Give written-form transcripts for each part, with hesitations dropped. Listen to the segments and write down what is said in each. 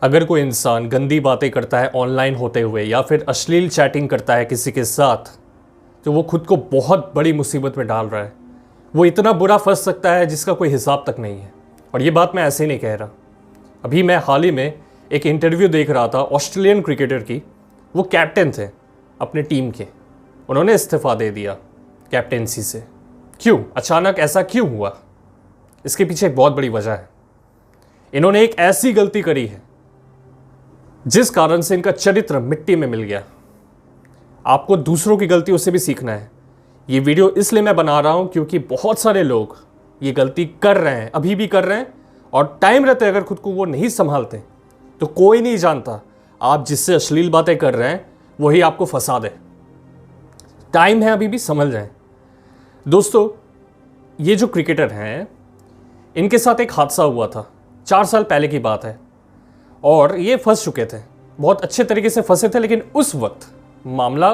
अगर कोई इंसान गंदी बातें करता है ऑनलाइन होते हुए या फिर अश्लील चैटिंग करता है किसी के साथ, तो वो खुद को बहुत बड़ी मुसीबत में डाल रहा है। वो इतना बुरा फंस सकता है जिसका कोई हिसाब तक नहीं है। और ये बात मैं ऐसे ही नहीं कह रहा। अभी मैं हाल ही में एक इंटरव्यू देख रहा था ऑस्ट्रेलियन क्रिकेटर की। वो कैप्टन थे अपने टीम के। उन्होंने इस्तीफ़ा दे दिया कैप्टेंसी से। क्यों? अचानक ऐसा क्यों हुआ? इसके पीछे एक बहुत बड़ी वजह है। इन्होंने एक ऐसी गलती करी है जिस कारण से इनका चरित्र मिट्टी में मिल गया। आपको दूसरों की गलतियों से भी सीखना है। ये वीडियो इसलिए मैं बना रहा हूं क्योंकि बहुत सारे लोग ये गलती कर रहे हैं, अभी भी कर रहे हैं, और टाइम रहते अगर खुद को वो नहीं संभालते तो कोई नहीं जानता आप जिससे अश्लील बातें कर रहे हैं वही आपको फंसा दे। टाइम है, अभी भी समझ जाएं। दोस्तों, ये जो क्रिकेटर हैं इनके साथ एक हादसा हुआ था, 4 साल पहले की बात है। और ये फंस चुके थे, बहुत अच्छे तरीके से फंसे थे, लेकिन उस वक्त मामला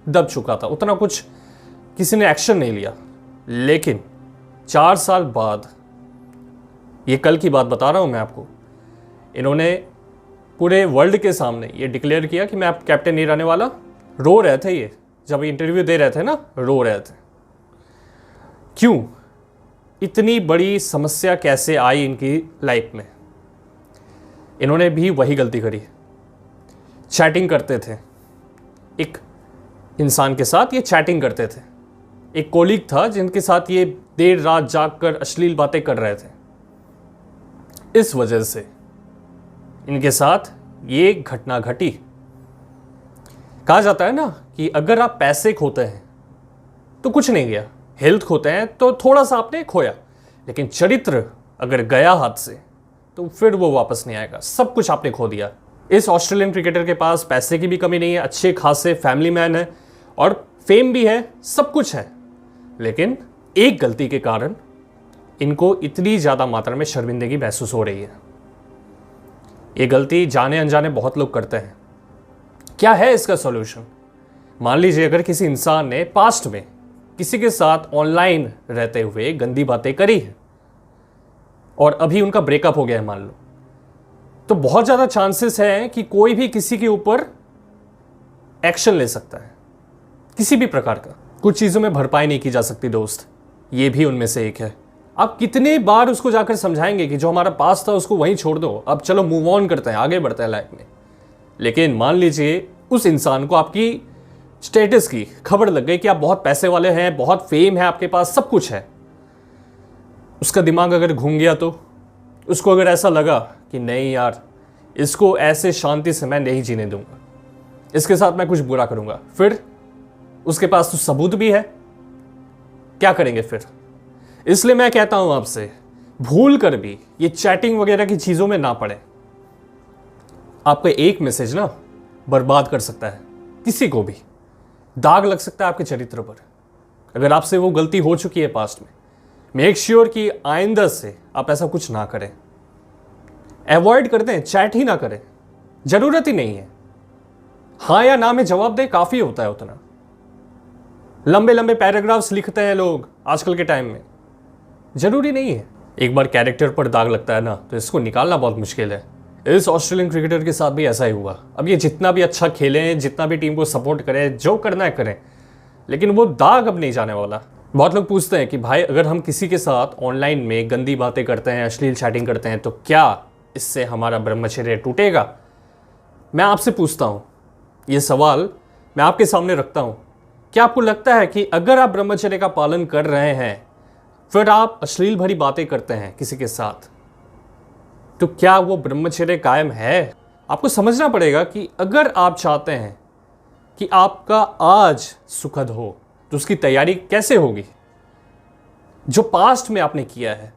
दब चुका था, उतना कुछ किसी ने एक्शन नहीं लिया। लेकिन 4 साल बाद, ये कल की बात बता रहा हूं मैं आपको, इन्होंने पूरे वर्ल्ड के सामने ये डिक्लेयर किया कि मैं अब कैप्टन नहीं रहने वाला। रो रहे थे ये, जब इंटरव्यू दे रहे थे ना, रो रहे थे। क्यों? इतनी बड़ी समस्या कैसे आई इनकी लाइफ में? इन्होंने भी वही गलती करी। चैटिंग करते थे एक इंसान के साथ, ये चैटिंग करते थे। एक कोलीग था जिनके साथ ये देर रात जागकर अश्लील बातें कर रहे थे। इस वजह से इनके साथ ये घटना घटी। कहा जाता है ना कि अगर आप पैसे खोते हैं तो कुछ नहीं गया, हेल्थ खोते हैं तो थोड़ा सा आपने खोया, लेकिन चरित्र अगर गया हाथ से तो फिर वो वापस नहीं आएगा। सब कुछ आपने खो दिया। इस ऑस्ट्रेलियन क्रिकेटर के पास पैसे की भी कमी नहीं है, अच्छे खासे फैमिली मैन है और फेम भी है, सब कुछ है, लेकिन एक गलती के कारण इनको इतनी ज़्यादा मात्रा में शर्मिंदगी महसूस हो रही है। ये गलती जाने अनजाने बहुत लोग करते हैं। क्या है इसका सॉल्यूशन? मान लीजिए अगर किसी इंसान ने पास्ट में किसी के साथ ऑनलाइन रहते हुए गंदी बातें करी है और अभी उनका ब्रेकअप हो गया है मान लो, तो बहुत ज़्यादा चांसेस हैं कि कोई भी किसी के ऊपर एक्शन ले सकता है, किसी भी प्रकार का। कुछ चीज़ों में भरपाई नहीं की जा सकती दोस्त, ये भी उनमें से एक है। आप कितने बार उसको जाकर समझाएंगे कि जो हमारा पास था उसको वहीं छोड़ दो, अब चलो मूव ऑन करते हैं, आगे बढ़ते हैं लाइफ में। लेकिन मान लीजिए उस इंसान को आपकी स्टेटस की खबर लग गई कि आप बहुत पैसे वाले हैं, बहुत फेम है आपके पास, सब कुछ है। उसका दिमाग अगर घूम गया तो उसको अगर ऐसा लगा कि नहीं यार, इसको ऐसे शांति से मैं नहीं जीने दूंगा, इसके साथ मैं कुछ बुरा करूंगा, फिर उसके पास तो सबूत भी है, क्या करेंगे फिर? इसलिए मैं कहता हूं आपसे, भूल कर भी ये चैटिंग वगैरह की चीजों में ना पड़े। आपका एक मैसेज ना बर्बाद कर सकता है, किसी को भी दाग लग सकता है आपके चरित्र पर। अगर आपसे वो गलती हो चुकी है पास्ट में, मेक श्योर कि आइंदा से आप ऐसा कुछ ना करें। अवॉइड करते हैं, चैट ही ना करें, जरूरत ही नहीं है। हाँ या ना में जवाब दे, काफी होता है उतना। लंबे लंबे पैराग्राफ्स लिखते हैं लोग आजकल के टाइम में, जरूरी नहीं है। एक बार कैरेक्टर पर दाग लगता है ना, तो इसको निकालना बहुत मुश्किल है। इस ऑस्ट्रेलियन क्रिकेटर के साथ भी ऐसा ही हुआ। अब ये जितना भी अच्छा खेलें, जितना भी टीम को सपोर्ट करें, जो करना है करें, लेकिन वो दाग अब नहीं जाने वाला। बहुत लोग पूछते हैं कि भाई अगर हम किसी के साथ ऑनलाइन में गंदी बातें करते हैं, अश्लील चैटिंग करते हैं, तो क्या इससे हमारा ब्रह्मचर्य टूटेगा? मैं आपसे पूछता हूँ, ये सवाल मैं आपके सामने रखता हूँ। क्या आपको लगता है कि अगर आप ब्रह्मचर्य का पालन कर रहे हैं, फिर आप अश्लील भरी बातें करते हैं किसी के साथ, तो क्या वो ब्रह्मचर्य कायम है? आपको समझना पड़ेगा कि अगर आप चाहते हैं कि आपका आज सुखद हो, तो उसकी तैयारी कैसे होगी? जो पास्ट में आपने किया है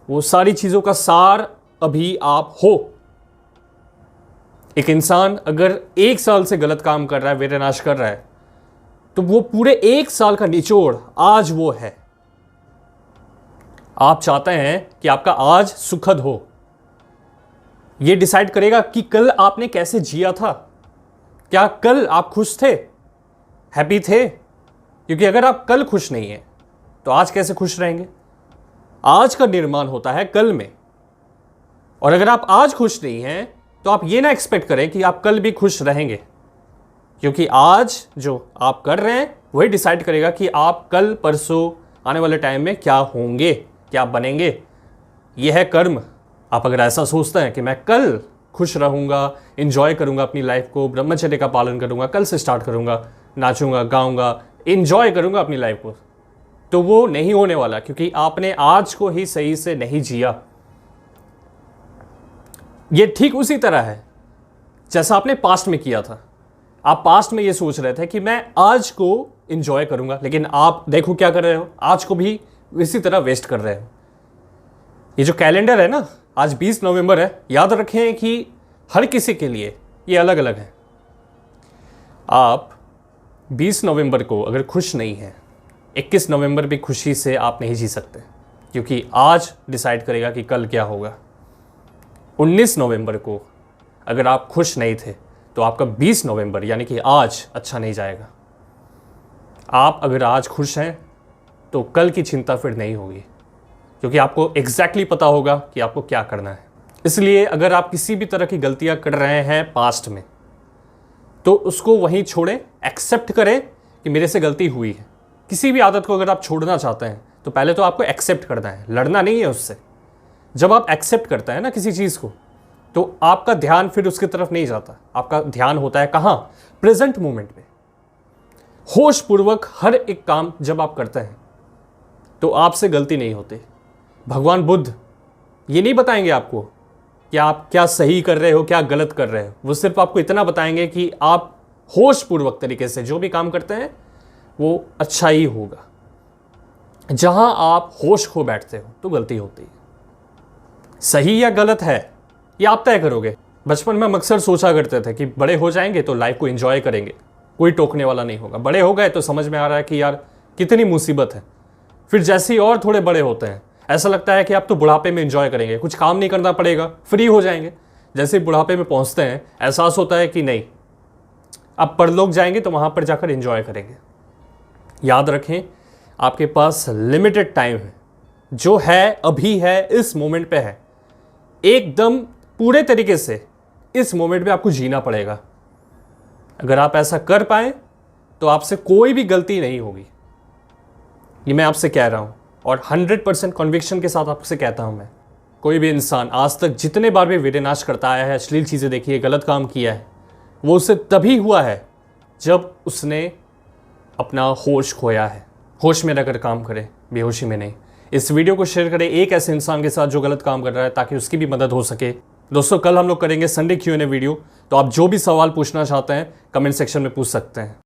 वो सारी चीजों का सार अभी आप हो। एक इंसान अगर 1 साल से गलत काम कर रहा है, वीरनाश कर रहा है, तो वो पूरे 1 साल का निचोड़ आज वो है। आप चाहते हैं कि आपका आज सुखद हो, ये डिसाइड करेगा कि कल आपने कैसे जिया था। क्या कल आप खुश थे, हैप्पी थे? क्योंकि अगर आप कल खुश नहीं हैं तो आज कैसे खुश रहेंगे? आज का निर्माण होता है कल में, और अगर आप आज खुश नहीं हैं तो आप ये ना एक्सपेक्ट करें कि आप कल भी खुश रहेंगे, क्योंकि आज जो आप कर रहे हैं वही डिसाइड करेगा कि आप कल परसों आने वाले टाइम में क्या होंगे, क्या बनेंगे। यह है कर्म। आप अगर ऐसा सोचते हैं कि मैं कल खुश रहूँगा, इंजॉय करूँगा अपनी लाइफ को, ब्रह्मचर्य का पालन करूँगा, कल से स्टार्ट करूँगा, नाचूंगा, गाऊंगा, इंजॉय करूँगा अपनी लाइफ को, तो वो नहीं होने वाला, क्योंकि आपने आज को ही सही से नहीं जिया। ये ठीक उसी तरह है जैसा आपने पास्ट में किया था। आप पास्ट में ये सोच रहे थे कि मैं आज को इंजॉय करूँगा, लेकिन आप देखो क्या कर रहे हो, आज को भी इसी तरह वेस्ट कर रहे हो। ये जो कैलेंडर है ना, आज 20 नवंबर है, याद रखें कि हर किसी के लिए ये अलग अलग है। आप 20 नवंबर को अगर खुश नहीं हैं, 21 नवंबर भी खुशी से आप नहीं जी सकते, क्योंकि आज डिसाइड करेगा कि कल क्या होगा। 19 नवंबर को अगर आप खुश नहीं थे तो आपका 20 नवंबर यानी कि आज अच्छा नहीं जाएगा। आप अगर आज खुश हैं तो कल की चिंता फिर नहीं होगी, क्योंकि आपको एग्जैक्टली पता होगा कि आपको क्या करना है। इसलिए अगर आप किसी भी तरह की गलतियां कर रहे हैं पास्ट में, तो उसको वहीं छोड़ें, एक्सेप्ट करें कि मेरे से गलती हुई है। किसी भी आदत को अगर आप छोड़ना चाहते हैं तो पहले तो आपको एक्सेप्ट करना है, लड़ना नहीं है उससे। जब आप एक्सेप्ट करते हैं ना किसी चीज़ को, तो आपका ध्यान फिर उसकी तरफ नहीं जाता। आपका ध्यान होता है कहाँ? प्रेजेंट मोमेंट में। होश पूर्वक हर एक काम जब आप करते हैं तो आपसे गलती नहीं होती। भगवान बुद्ध ये नहीं बताएंगे आपको कि आप क्या सही कर रहे हो, क्या गलत कर रहे हो। वो सिर्फ आपको इतना बताएंगे कि आप होश पूर्वक तरीके से जो भी काम करते हैं वो अच्छा ही होगा। जहां आप होश खो बैठते हो तो गलती होती है। सही या गलत है ये आप तय करोगे। बचपन में हम अक्सर सोचा करते थे कि बड़े हो जाएंगे तो लाइफ को एंजॉय करेंगे, कोई टोकने वाला नहीं होगा। बड़े हो गए तो समझ में आ रहा है कि यार कितनी मुसीबत है। फिर जैसे ही और थोड़े बड़े होते हैं ऐसा लगता है कि आप तो बुढ़ापे में एंजॉय करेंगे, कुछ काम नहीं करना पड़ेगा, फ्री हो जाएंगे। जैसे ही बुढ़ापे में पहुंचते हैं एहसास होता है कि नहीं, अब परलोक जाएंगे तो वहां पर जाकर एंजॉय करेंगे। याद रखें, आपके पास लिमिटेड टाइम है, जो है अभी है, इस मोमेंट पे है। एकदम पूरे तरीके से इस मोमेंट पे आपको जीना पड़ेगा। अगर आप ऐसा कर पाए तो आपसे कोई भी गलती नहीं होगी। ये मैं आपसे कह रहा हूं और 100% कन्विक्शन के साथ आपसे कहता हूं मैं। कोई भी इंसान आज तक जितने बार भी विनाश करता आया है, अश्लील चीज़ें देखी है, गलत काम किया है, वो उससे तभी हुआ है जब उसने अपना होश खोया है। होश में रहकर काम करें, बेहोशी में नहीं। इस वीडियो को शेयर करें एक ऐसे इंसान के साथ जो गलत काम कर रहा है, ताकि उसकी भी मदद हो सके। दोस्तों, कल हम लोग करेंगे संडे Q&A वीडियो, तो आप जो भी सवाल पूछना चाहते हैं कमेंट सेक्शन में पूछ सकते हैं।